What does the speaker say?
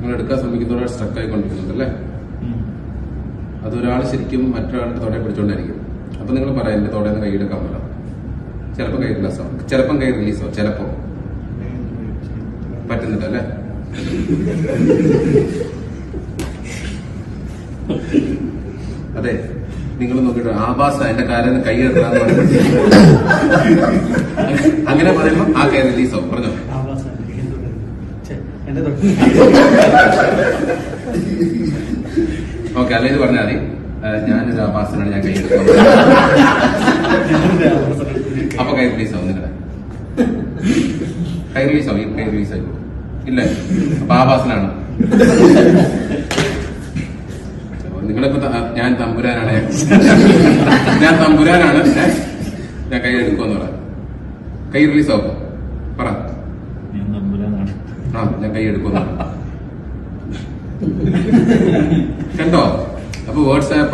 നിങ്ങൾ എടുക്കാൻ ശ്രമിക്കുന്നതോടെ സ്ട്രക്ക് ആയിക്കൊണ്ടിരിക്കുന്നുണ്ടല്ലേ? അതൊരാൾ ശരിക്കും മറ്റൊരാളുടെ തൊടയെ പിടിച്ചോണ്ടായിരിക്കും. അപ്പൊ നിങ്ങൾ പറയാം എന്റെ തൊടയിൽ നിന്ന് കൈയെടുക്കാൻ പറ. ചിലപ്പം കൈ റിലീസോ, ചിലപ്പം കൈ റിലീസോ, ചിലപ്പോ പറ്റുന്നില്ല അല്ലേ? അതെ, നിങ്ങൾ നോക്കിയിട്ട് ആഭാസ എന്റെ കാര്യം കൈ എടുക്കാന്ന് പറഞ്ഞു. അങ്ങനെ പറയുമ്പോ ആ കൈ റിലീസോ പറഞ്ഞോ. ഓക്കെ, അല്ല ഇത് പറഞ്ഞാൽ മതി. ഞാനിത് ആഭാസനാണ്, ഞാൻ കൈ എടുക്കാം. അപ്പൊ കൈ റിലീസ് ആവും. നിങ്ങളുടെ കൈ റിലീസ് ആവും. കൈ റിലീസ് ആയിക്കോളും. ഇല്ലേ? അപ്പൊ ആഭാസനാണ്. നിങ്ങളിപ്പോ ഞാൻ തമ്പുരാനാണ്, ഞാൻ തമ്പുരാനാണ്, ഞാൻ കൈ എടുക്കുമെന്ന് പറ. കൈ റിലീസ് ആവും പറ. ആ, ഞാൻ കൈ എടുക്കുമെന്ന് കണ്ടോ? അപ്പൊ വേർഡ്സ് ആയപ്പോ